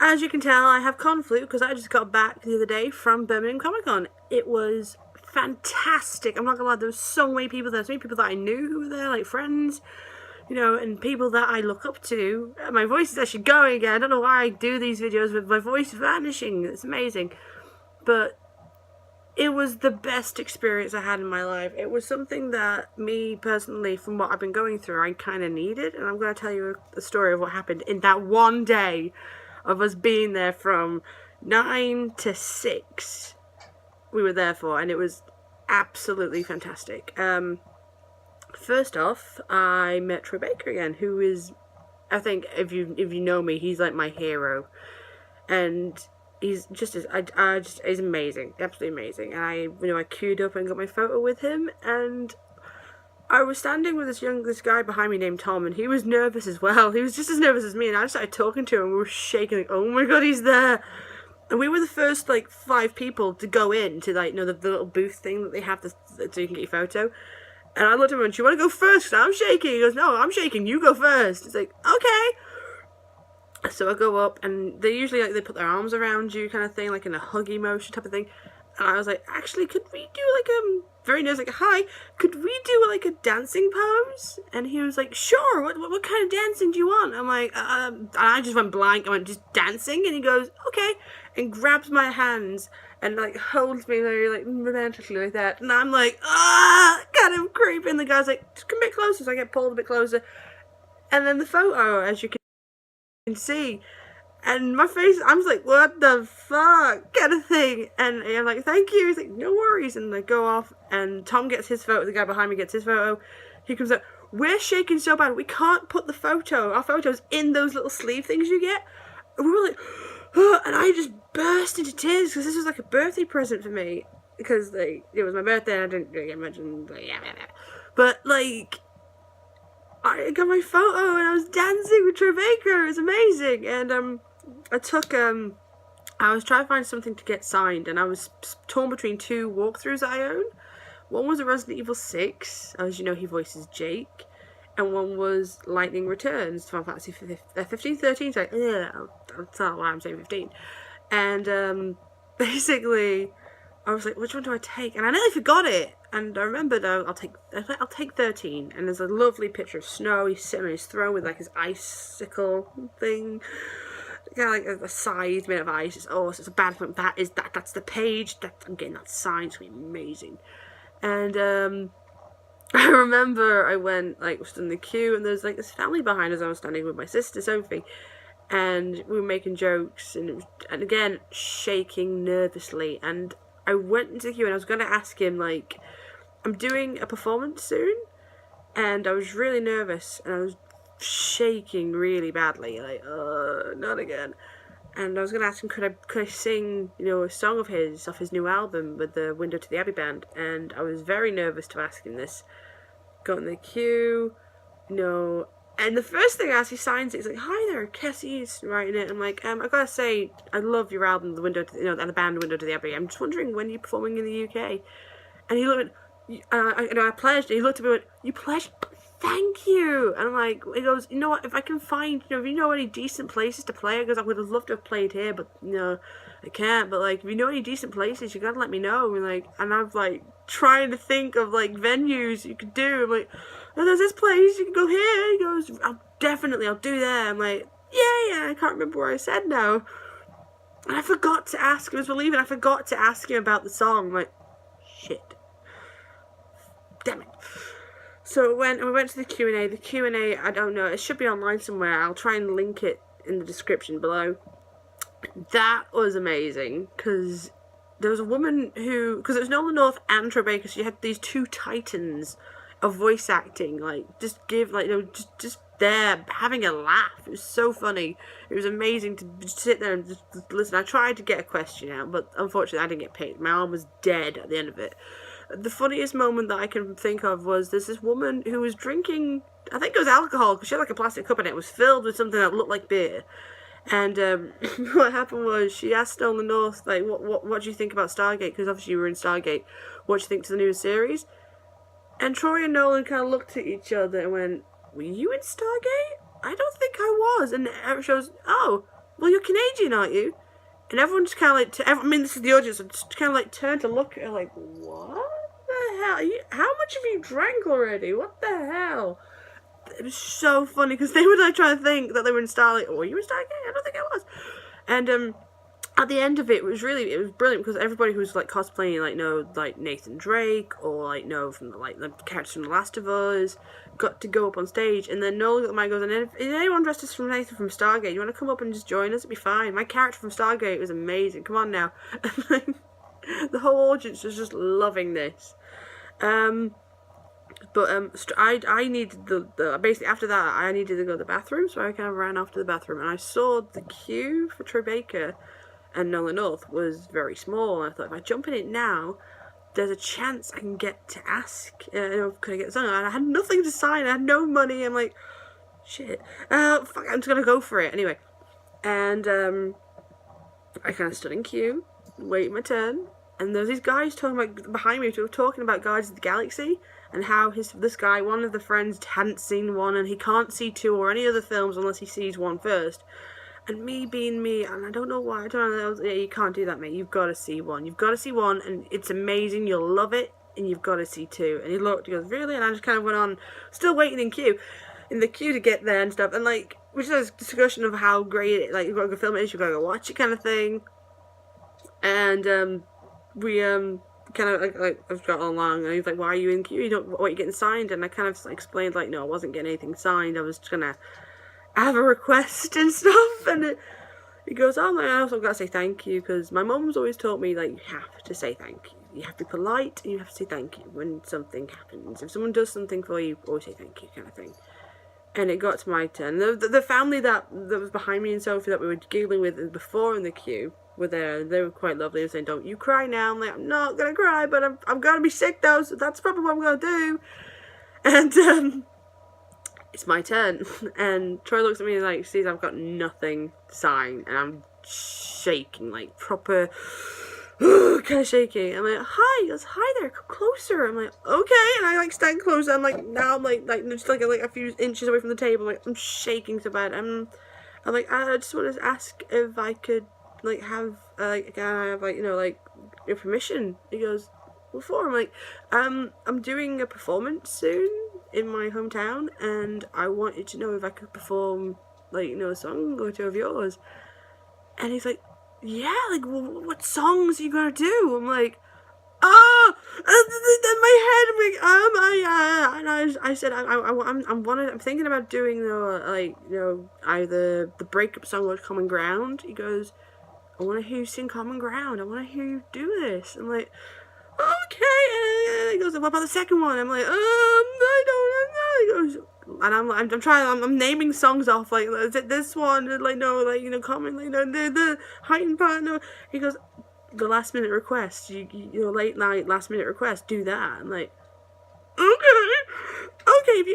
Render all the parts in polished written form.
As you can tell, I have con flu because I just got back the other day from Birmingham Comic Con. It was fantastic. I'm not gonna lie, there was so many people there. So many people that I knew who were there, like friends, you know, and people that I look up to. My voice is actually going again. I don't know why I do these videos with my voice vanishing. It's amazing. But it was the best experience I had in my life. It was something that me personally, from what I've been going through, I kind of needed. And I'm going to tell you a story of what happened in that one day of us being there from 9 to 6. We were there for, and it was absolutely fantastic. First off, I met Troy Baker again, who is, I think, if you know me, he's like my hero, and he's just he's amazing, absolutely amazing. And I queued up and got my photo with him, and I was standing with this guy behind me named Tom, and he was nervous as well. He was just as nervous as me, and I just started talking to him. We were shaking, like, oh my god, he's there. And we were the first, like, 5 people to go in to, like, you know, the little booth thing that they have so you can get your photo. And I looked at him and, do you want to go first? Because I'm shaking. He goes, no, I'm shaking. You go first. It's like, okay. So I go up, and they usually, like, they put their arms around you kind of thing, like in a huggy motion type of thing. And I was like, actually, could we do, like, very nice, like, hi, could we do, like, a dancing pose? And he was like, sure, what kind of dancing do you want? I'm like, and I just went blank. I went, just dancing? And he goes, okay, and grabs my hands and, like, holds me very, like, romantically like that. And I'm like, kind of creeping. The guy's like, just come a bit closer. So I get pulled a bit closer. And then the photo, as you can see, and my face, I was like, what the fuck, kind of thing. And I'm like, thank you. He's like, no worries. And I go off, and Tom gets his photo. The guy behind me gets his photo. He comes up, we're shaking so bad, we can't put our photos in those little sleeve things you get. And we were like, oh, and I just burst into tears because this was like a birthday present for me. Because, like, it was my birthday and I didn't really imagine, like, but, like, I got my photo and I was dancing with Troy Baker. It was amazing. And I was trying to find something to get signed, and I was torn between 2 walkthroughs that I own. One was a Resident Evil 6, as you know, he voices Jake, and one was Lightning Returns, Final Fantasy 15, 13, so that's not why I'm saying 15. And basically, I was like, which one do I take? And I nearly forgot it. And I remembered, I'll take 13. And there's a lovely picture of Snow. He's sitting on his throne with, like, his icicle thing. Kind of like a scythe made of ice. It's a bad point. That's the page. I'm getting that signed. It's going to be amazing. And I remember I went, like, stood in the queue, and there's, like, this family behind us. I was standing with my sister, Sophie. And we were making jokes. And again, shaking nervously. And I went into the queue, and I was going to ask him, like, I'm doing a performance soon, and I was really nervous, and I was shaking really badly, like, not again. And I was going to ask him, could I sing, you know, a song of his, off his new album with the Window to the Abbey band, and I was very nervous to ask him this. Got in the queue, you know, and the first thing as he signs it, he's like, hi there, Cassie's writing it. I'm like, I gotta say, I love your album, the Window to, you know, and the band Window to the Abbey. I'm just wondering when you're performing in the UK. And he looked at, I pledged. He looked at me and went, you pledged? Thank you. And I'm like, he goes, you know what? If I can find, you know, if you know any decent places to play, because I would have loved to have played here, but you know, I can't. But like, if you know any decent places, you gotta let me know. And like, and I'm like trying to think of like venues you could do. I'm like, oh, there's this place you can go here. He goes, I'll do that. I'm like, yeah. I can't remember what I said now. And I forgot to ask him as we're leaving. I forgot to ask him about the song. I'm like, shit. Damn it. So we went to the Q&A. The Q&A, I don't know, it should be online somewhere. I'll try and link it in the description below. That was amazing, because there was a woman who, because it was Nolan North and Troy Baker, so you had these 2 titans of voice acting, like, just there, having a laugh. It was so funny. It was amazing to just sit there and just listen. I tried to get a question out, but unfortunately I didn't get picked. My arm was dead at the end of it. The funniest moment that I can think of was there's this woman who was drinking, I think it was alcohol, because she had like a plastic cup and it was filled with something that looked like beer. And what happened was she asked Nolan North, like, what do you think about Stargate? Because obviously you were in Stargate. What do you think to the new series? And Troy and Nolan kind of looked at each other and went, were you in Stargate? I don't think I was. And Eric goes, oh, well, you're Canadian, aren't you? And everyone just kind of like, I mean, this is the audience, so just kind of like turned to look at her like, what the hell? How much have you drank already? What the hell? It was so funny because they were like trying to think that they were in Starlight. Oh, you were Starlight? I don't think I was. And at the end of it, it was brilliant because everybody who was like cosplaying, like Nathan Drake or like from the characters from The Last of Us, got to go up on stage. And then Noel at my goes, and if anyone dressed as from Nathan from Stargate, you want to come up and just join us? It'd be fine. My character from Stargate was amazing. Come on now. The whole audience was just loving this. But I needed basically after that I needed to go to the bathroom, so I kind of ran off to the bathroom, and I saw the queue for Troy Baker and Nolan North was very small, and I thought if I jump in it now, there's a chance I can get to ask, could I get the song? And I had nothing to sign, I had no money. I'm like, shit, fuck, I'm just gonna go for it anyway. And I kind of stood in queue, waiting my turn, and there was these guys behind me who were talking about Guardians of the Galaxy and how this guy, one of the friends, hadn't seen one, and he can't see 2 or any other films unless he sees 1 first. And me being me, and I don't know why, you can't do that, mate. You've got to see 1. You've got to see 1, and it's amazing. You'll love it, and you've got to see 2. And he looked, he goes, really? And I just kind of went on, still waiting in the queue to get there and stuff. And which is a discussion of how great it, you've got to go film it, you've got to go watch it, kind of thing. And we kind of I've got along, and he's like, why are you in queue? What are you getting signed? And I kind of explained no, I wasn't getting anything signed. I was just gonna have a request and stuff. And he goes, oh, I also got to say thank you, because my mum's always taught me you have to say thank you. You have to be polite, and you have to say thank you when something happens. If someone does something for you, always say thank you, kind of thing. And it got to my turn. The family that was behind me and Sophie that we were giggling with before in the queue were there. They were quite lovely. They were saying, don't you cry now. I'm like, I'm not going to cry, but I'm going to be sick though, so that's probably what I'm going to do. And it's my turn. And Troy looks at me and sees I've got nothing to sign. And I'm shaking, proper, kind of shaky. I'm like, hi. He goes, hi there, come closer. I'm like, okay. And I stand closer. I'm now I'm just a few inches away from the table. I'm shaking so bad. I'm like, I just want to ask if I could have can I have your permission? He goes, what for? I'm like, I'm doing a performance soon in my hometown, and I wanted to know if I could perform a song or 2 of yours. And he's like, yeah, what songs are you gonna do? I'm like, oh, in my head, I'm and I said, I'm thinking about doing either the breakup song or Common Ground. He goes, I want to hear you sing Common Ground. I want to hear you do this. I'm like, okay. And he goes, what about the second one? I'm like, I don't know. He goes, and I'm naming songs off, is it this one? Common, the heightened part. No. He goes, the last minute request, late night last minute request, do that. I'm like, okay.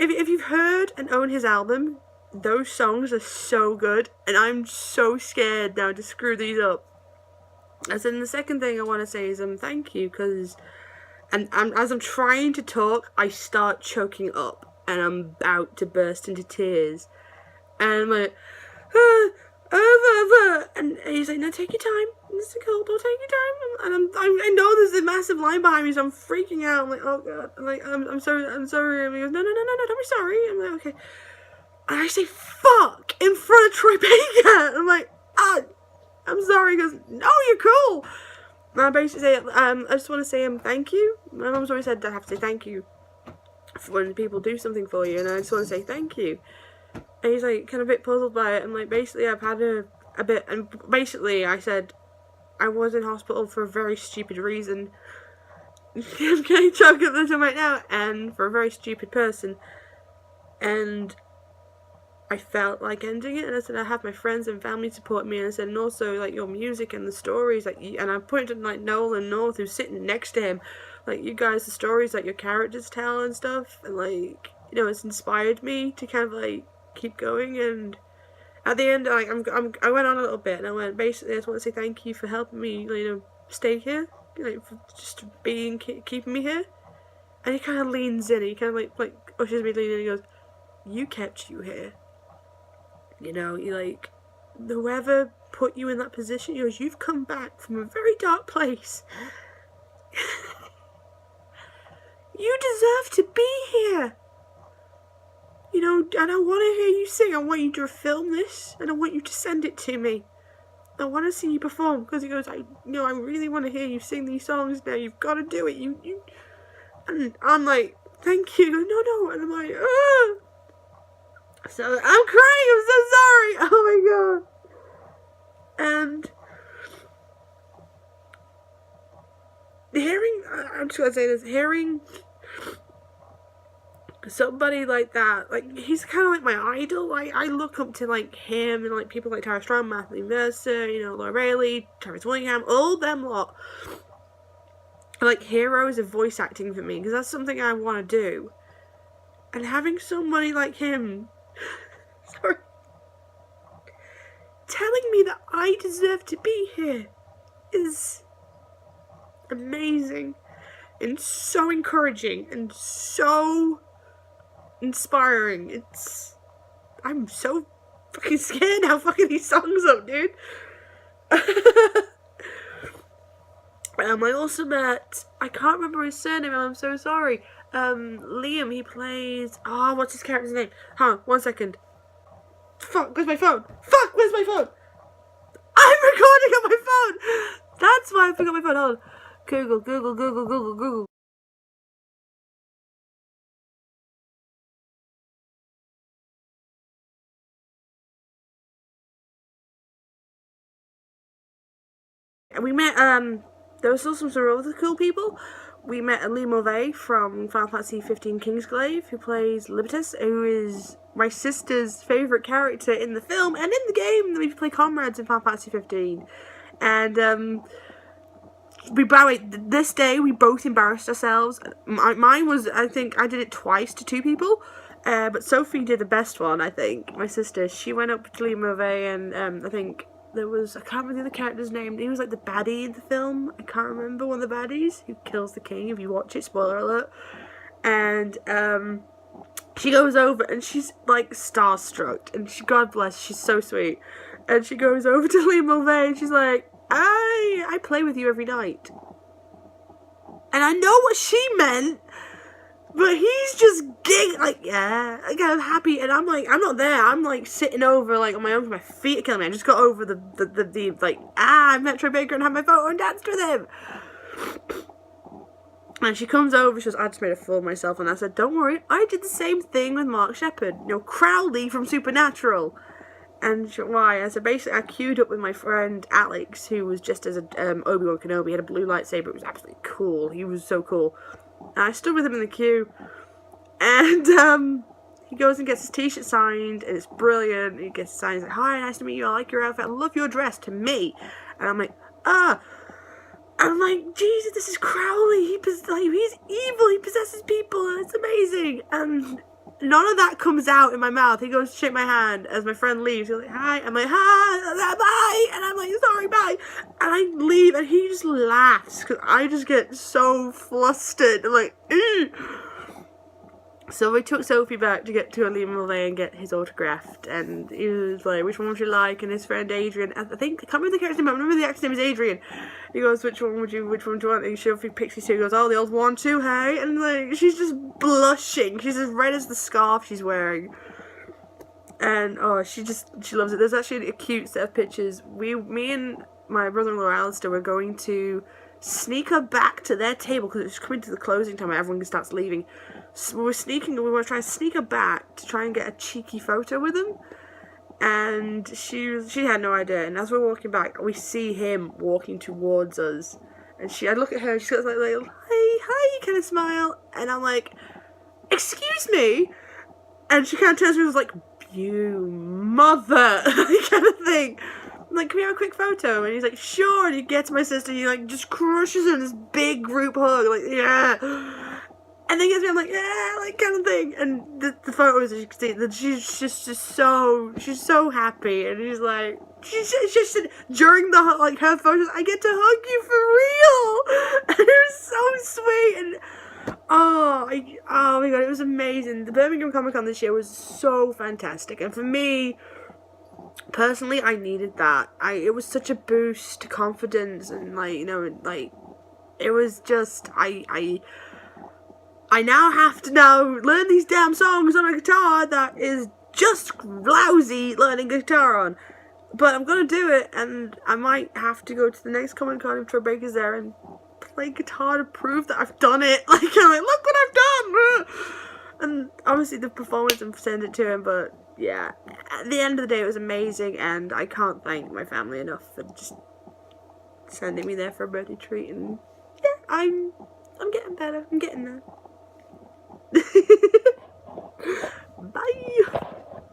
If you've heard and own his album, those songs are so good, and I'm so scared now to screw these up. As in, the second thing I want to say is thank you, because as I'm trying to talk, I start choking up, and I'm about to burst into tears, and I'm like, and he's like, no, take your time. It's cool. Don't take your time. And I know there's a massive line behind me, so I'm freaking out. I'm like, oh god. I'm sorry. And he goes, no, don't be sorry. I'm like, okay. And I say, fuck, in front of Troy Baker. I'm like, I'm sorry. He goes, no, you're cool. And I basically say, I just want to say thank you. My mum's always said I have to say thank you when people do something for you, and I just want to say thank you. And he's kind of a bit puzzled by it. And basically I've had a bit, and basically I said I was in hospital for a very stupid reason. I'm getting choked up this right now, and for a very stupid person. And I felt like ending it, and I said I have my friends and family support me, and I said, and also your music and the stories and I pointed to Noel and North, who's sitting next to him, you guys, the stories that your characters tell and stuff, and it's inspired me to kind of keep going. And at the end, I went on a little bit, and I went, basically I just want to say thank you for helping me stay here, for just keeping me here. And he kind of leans in, and he kind of ushers me leaning in, and he goes, you kept you here. whoever put you in that position, he goes, you've come back from a very dark place. You deserve to be here. You know, and I want to hear you sing. I want you to film this, and I want you to send it to me. I want to see you perform, because he goes, I really want to hear you sing these songs now. You've got to do it. And I'm like, thank you. He goes, no, and I'm like, ah. So I'm crying. I'm so sorry. Oh my god. And I'm just gonna say this, hearing somebody like that, like, he's kind of like my idol. Like, I look up to, like, him and, like, people like Tara Strong, Matthew Mercer, you know, Laura Bailey, Travis Willingham, all them lot are, like, heroes of voice acting for me, because that's something I want to do. And having somebody like him sorry, telling me that I deserve to be here is amazing and so encouraging and so inspiring. I'm so fucking scared now fucking these songs up, dude. I also met, I can't remember his surname, I'm so sorry. Liam, he plays, what's his character's name? Huh, 1 second. Fuck, where's my phone? Fuck, where's my phone? I'm recording on my phone! That's why I forgot my phone. Hold on. Google. And we met, there was still some other cool people. We met Lee Mulvey from Final Fantasy 15 Kingsglaive, who plays Libertas, who is my sister's favourite character in the film and in the game. We play comrades in Final Fantasy 15. And, this day we both embarrassed ourselves. Mine was, I think, I did it twice to 2 people. But Sophie did the best one, I think. My sister, she went up to Lee Mulvey and, I think there was, I can't remember the character's name. He was like the baddie in the film. I can't remember one of the baddies who kills the king if you watch it. Spoiler alert. And she goes over and she's like starstruck. And God bless, she's so sweet. And she goes over to Lee Mulvey and she's like, I play with you every night. And I know what she meant. But he's just like, yeah, like, I'm happy, and I'm like, I'm not there, I'm like sitting over, like, on my own, my feet are killing me. I just got over the like, I met Troy Baker and had my photo and danced with him. And she comes over, she goes, I just made a fool of myself, and I said, don't worry, I did the same thing with Mark Sheppard, you know, Crowley from Supernatural. And she went, why? I said, basically, I queued up with my friend Alex, who was just as a Obi-Wan Kenobi, he had a blue lightsaber, it was absolutely cool, he was so cool. And I stood with him in the queue, and he goes and gets his t-shirt signed, and it's brilliant. He gets it signed, he's like, hi, nice to meet you, I like your outfit, I love your dress, to me. And I'm like, I'm like, Jesus, this is Crowley, he's evil, he possesses people, and it's amazing. And none of that comes out in my mouth. He goes to shake my hand as my friend leaves. He's like, hi. I'm like, hi, bye. And I'm like, sorry, bye. And I leave, and he just laughs, because I just get so flustered. I'm like, ew. So we took Sophie back to get to Liam Mulvey and get his autographed, and he was like, which one would you like? And his friend Adrian, I can't remember the character's name, I remember the actor's name is Adrian. He goes, which one do you want? And Sophie picks his two, he goes, oh, the old one too, hey? And like, she's just blushing, she's as red as the scarf she's wearing. And, she loves it. There's actually a cute set of pictures. Me and my brother-in-law Alistair were going to sneak her back to their table, because it was coming to the closing time, everyone starts leaving. So we were trying to sneak her back to try and get a cheeky photo with him. And she had no idea. And as we're walking back, we see him walking towards us. And I look at her, she's got like a little, hi, kind of smile. And I'm like, excuse me? And she kind of turns to me and was like, you mother, kind of thing. I'm like, can we have a quick photo? And he's like, sure. And he gets my sister, he like just crushes her in this big group hug, like, yeah. And then he gets me, I'm like, yeah, like, kind of thing. And the photos, as you can see, that she's just she's so happy. And he's like, she said, during her photos, I get to hug you for real. And it was so sweet. And, oh my God, it was amazing. The Birmingham Comic Con this year was so fantastic. And for me, personally, I needed that. It was such a boost to confidence, and like, you know, like, it was just, I now have to now learn these damn songs on a guitar that is just lousy learning guitar on. But I'm gonna do it, and I might have to go to the next Comic Con if Troy Baker's there and play guitar to prove that I've done it. Like, I'm like, look what I've done! And obviously the performance and send it to him, but yeah, at the end of the day it was amazing, and I can't thank my family enough for just sending me there for a birthday treat. And yeah, I'm getting better. I'm getting there.